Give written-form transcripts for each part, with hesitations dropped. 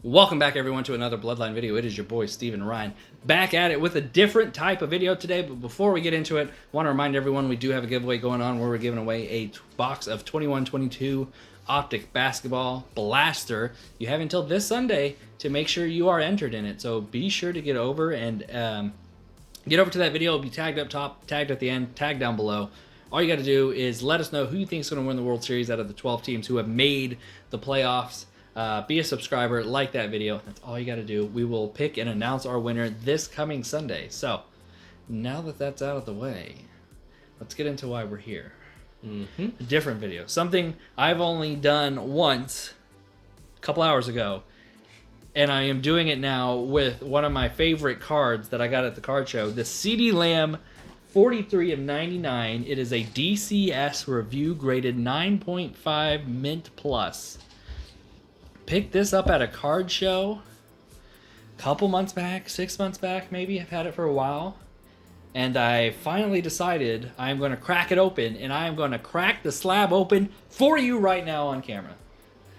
Welcome back, everyone, to another Bloodline video. It is your boy, Steven Ryan, back at it with a different type of video today. But before we get into it, I want to remind everyone we do have a giveaway going on where we're giving away a box of 21-22 Optic Basketball Blaster. You have until this Sunday to make sure you are entered in it. So be sure to get over and get over to that video. It'll be tagged up top, tagged at the end, tagged down below. All you got to do is let us know who you think is going to win the World Series out of the 12 teams who have made the playoffs. Be a subscriber, like that video. That's all you got to do. We will pick and announce our winner this coming Sunday. So, now that that's out of the way, let's get into why we're here. A different video. Something I've only done once, a couple hours ago, and I am doing it now with one of my favorite cards that I got at the card show, the Ceedee Lamb 43 of 99. It is a DCS review graded 9.5 Mint Plus. Picked this up at a card show a couple months back, 6 months back maybe. I've had it for a while. And I finally decided I'm going to crack it open, and I am going to crack the slab open for you right now on camera.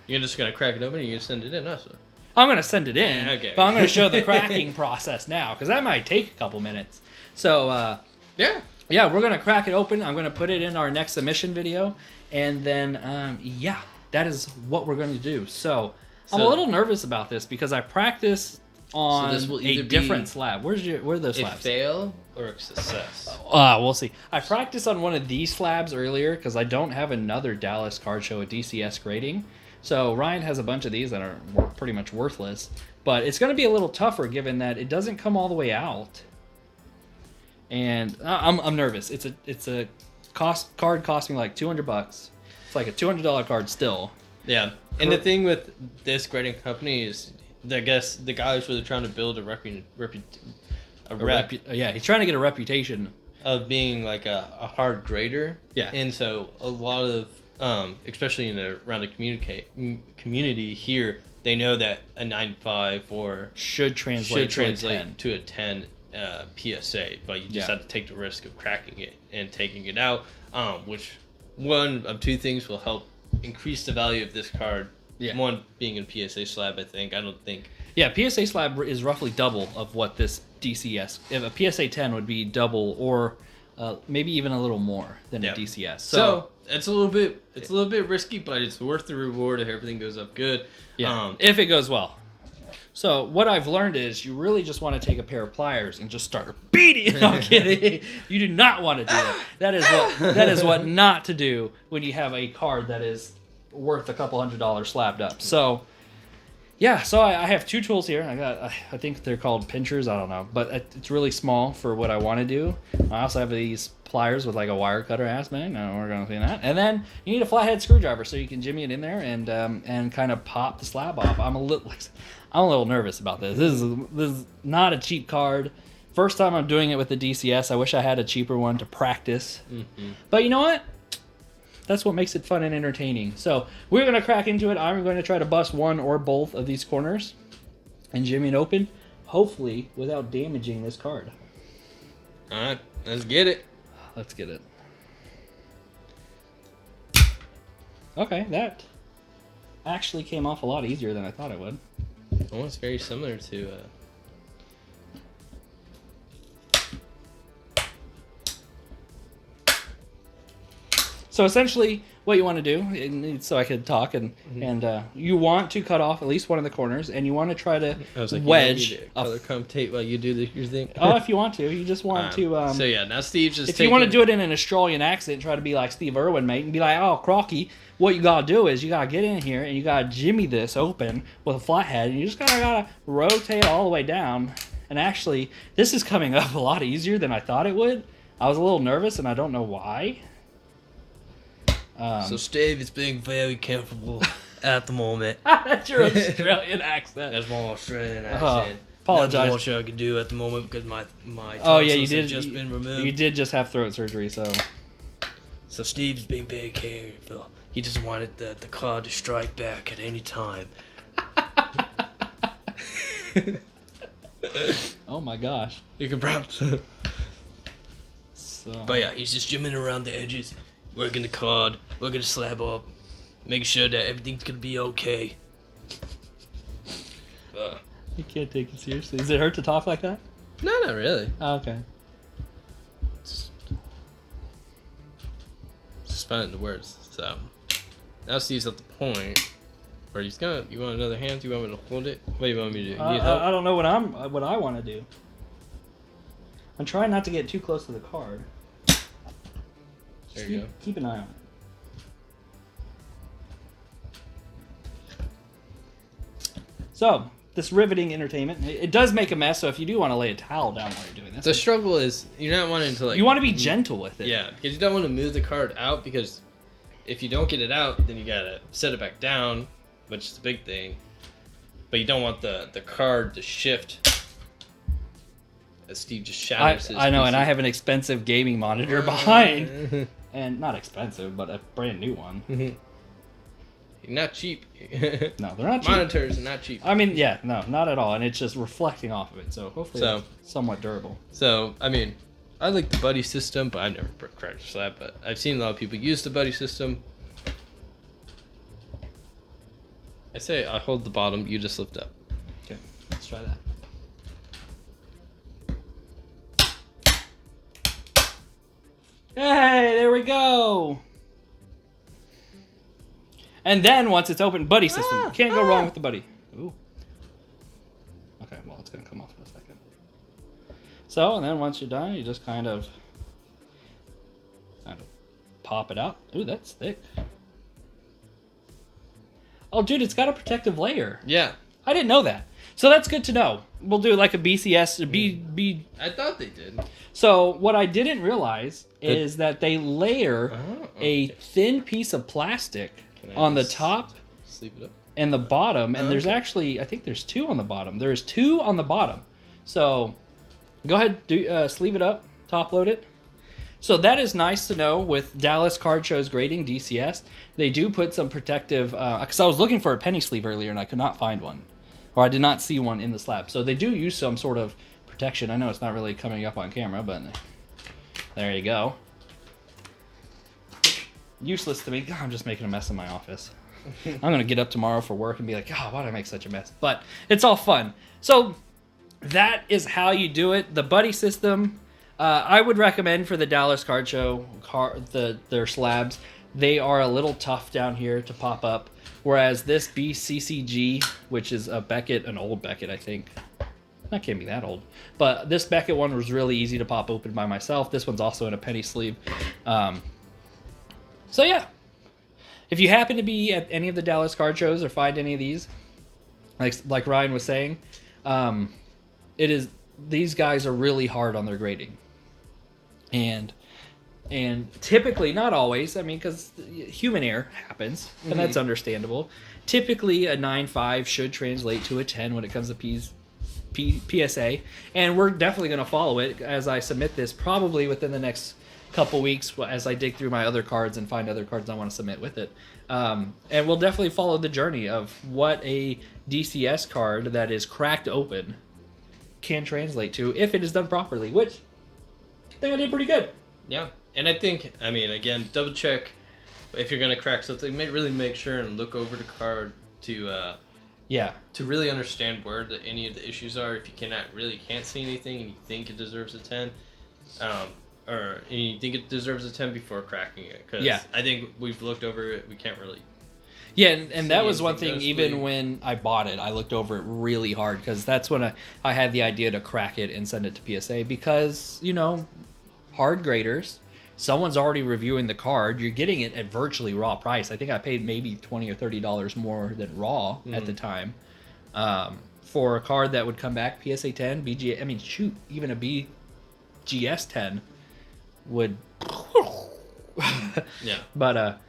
You're just going to crack it open and you're going to send it in also? I'm going to send it in, okay. But I'm going to show the cracking process now, because that might take a couple minutes. So, yeah, we're going to crack it open. I'm going to put it in our next submission video, and then, yeah. That is what we're going to do. So I'm a little nervous about this because I practiced on a different slab. Where are those slabs? A fail or a success? We'll see. I practiced on one of these slabs earlier because I don't have another Dallas card show at DCS grading. So Ryan has a bunch of these that are pretty much worthless. But it's going to be a little tougher given that it doesn't come all the way out. And I'm nervous. It's a card cost me like $200. It's like a $200 card still. Yeah. And the thing with this grading company is, I guess, the guys really trying to build yeah, he's trying to get a reputation of being like a hard grader. Yeah. And so a lot of, especially around the community here, they know that a 9.5 or should translate to a 10 PSA, but you just have to take the risk of cracking it and taking it out, which one of two things will help increase the value of this card. Yeah. One being in PSA Slab, I don't think. Yeah, PSA Slab is roughly double of what this DCS. If a PSA 10 would be double or maybe even a little more than a DCS. So it's a little bit risky, but it's worth the reward if everything goes up good. Yeah. If it goes well. So what I've learned is you really just want to take a pair of pliers and just start beating. No, I'm kidding. You do not want to do that. That is what not to do when you have a card that is worth a couple $100 slabbed up. So yeah, so I have two tools here. I think they're called pinchers. I don't know, but it's really small for what I want to do. I also have these pliers with like a wire cutter aspect. No, we're going to see that. And then you need a flathead screwdriver so you can jimmy it in there and kind of pop the slab off. I'm a little nervous about this. This is not a cheap card. First time I'm doing it with the DCS. I wish I had a cheaper one to practice. But you know what? That's what makes it fun and entertaining. So we're going to crack into it. I'm going to try to bust one or both of these corners and jimmy it open, hopefully without damaging this card. All right, let's get it. Let's get it. Okay, that actually came off a lot easier than I thought it would. Almost very similar to... So essentially, what you want to do, so I could talk, and you want to cut off at least one of the corners, and you want to try to wedge color comp tape while you do your thing. Oh, if you want to, you just want to. So yeah, now Steve's just. If you want to do it in an Australian accent, try to be like Steve Irwin, mate, and be like, "Oh, crocky." What you gotta do is you gotta get in here and you gotta jimmy this open with a flathead, and you just gotta rotate all the way down. And actually, this is coming up a lot easier than I thought it would. I was a little nervous, and I don't know why. So Steve is being very comfortable at the moment. That's your Australian accent. That's my Australian accent. Apologize. Not much I can do at the moment because my tonsils have just been removed. You did just have throat surgery, so. So Steve's being very careful. He just wanted the card to strike back at any time. Oh my gosh. You can perhaps. But yeah, he's just jimming around the edges, working the card, working the slab up, making sure that everything's gonna be okay. You can't take it seriously. Does it hurt to talk like that? No, not really. Oh, okay. Just find the words. So now Steve's at the point where he's gonna. You want another hand? Do you want me to hold it? What do you want me to do? You need help? I don't know what I want to do. I'm trying not to get too close to the card. There you go. Keep an eye on it. So, this riveting entertainment, it does make a mess, so if you do want to lay a towel down while you're doing this. The struggle is you're not wanting to like... You want to be gentle with it. Yeah, because you don't want to move the card out, because if you don't get it out, then you gotta set it back down, which is the big thing. But you don't want the card to shift as Steve just shatters his I know, PC. and I have an expensive gaming monitor behind. And not expensive, but a brand new one. Not cheap. No, they're not cheap. Monitors are not cheap. I mean, yeah, no, not at all. And it's just reflecting off of it, so hopefully it's somewhat durable. So, I mean, I like the buddy system, but I've never cracked a slab. But I've seen a lot of people use the buddy system. I say I hold the bottom, you just lift up. Okay, let's try that. Hey, there we go. And then once it's open, buddy system. You can't go wrong with the buddy. Ooh. Okay, well, it's going to come off in a second. So, and then once you're done, you just kind of pop it out. Ooh, that's thick. Oh, dude, it's got a protective layer. Yeah. I didn't know that. So that's good to know. We'll do like a BCS. I thought they did. So what I didn't realize is that they layer a thin piece of plastic on the top sleeve it up and the bottom, and there's actually, I think there's two on the bottom. There's two on the bottom. So go ahead, sleeve it up, top load it. So that is nice to know with Dallas Card Show's grading, DCS. They do put some protective, because I was looking for a penny sleeve earlier and I could not find one. Or I did not see one in the slab. So they do use some sort of protection. I know it's not really coming up on camera, but there you go. Useless to me. God, I'm just making a mess in my office. I'm going to get up tomorrow for work and be like, God, why did I make such a mess? But it's all fun. So that is how you do it. The buddy system, I would recommend for the Dallas Card Show, their slabs. They are a little tough down here to pop up. Whereas this BCCG, which is a Beckett, an old Beckett, I think. That can't be that old. But this Beckett one was really easy to pop open by myself. This one's also in a penny sleeve. So yeah. If you happen to be at any of the Dallas Card Shows or find any of these, like Ryan was saying, these guys are really hard on their grading. And typically, not always, I mean, because human error happens, and that's understandable. Typically, a 9.5 should translate to a 10 when it comes to PSA, and we're definitely going to follow it as I submit this probably within the next couple weeks as I dig through my other cards and find other cards I want to submit with it. And we'll definitely follow the journey of what a DCS card that is cracked open can translate to if it is done properly, which I think I did pretty good. Yeah. And I think, I mean, again, double check if you're going to crack something. Really make sure and look over the card to really understand where any of the issues are. If you can't see anything and you think it deserves a 10, or you think it deserves a 10 before cracking it. Because I think we've looked over it. We can't really. Yeah, and that was one thing, even when I bought it, I looked over it really hard because that's when I had the idea to crack it and send it to PSA because, hard graders. Someone's already reviewing the card. You're getting it at virtually raw price. I think I paid maybe $20 or $30 more than raw at the time for a card that would come back PSA 10, BGA. I mean, shoot, even a BGS 10 would. Yeah. But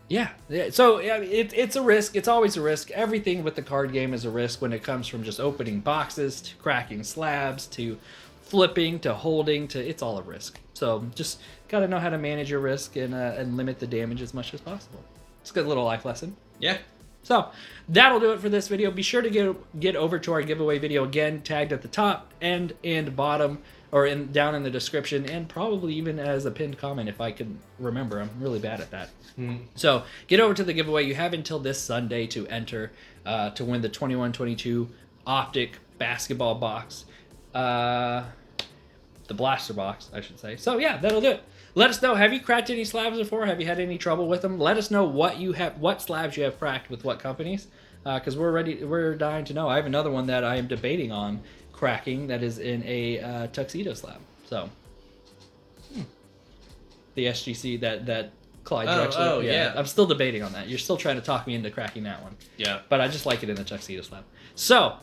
yeah. So it's a risk. It's always a risk. Everything with the card game is a risk when it comes from just opening boxes to cracking slabs to flipping to holding to. It's all a risk. So just got to know how to manage your risk and limit the damage as much as possible. It's a good little life lesson. Yeah. So that'll do it for this video. Be sure to get over to our giveaway video again, tagged at the top and bottom, or down in the description, and probably even as a pinned comment if I can remember. I'm really bad at that. So get over to the giveaway. You have until this Sunday to enter to win the 21-22 optic basketball box. The blaster box, I should say. So yeah, that'll do it. Let us know, have you cracked any slabs before? Have you had any trouble with them? Let us know what slabs you have cracked with what companies, because we're dying to know. I have another one that I am debating on cracking that is in a tuxedo slab. So the SGC that Clyde Drexler. Yeah. I'm still debating on that. You're still trying to talk me into cracking that one. Yeah. But I just like it in the tuxedo slab. So,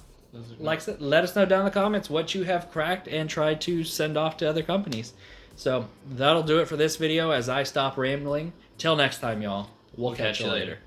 like I said, let us know down in the comments what you have cracked and tried to send off to other companies. So, that'll do it for this video as I stop rambling. Till next time, y'all. We'll catch you later.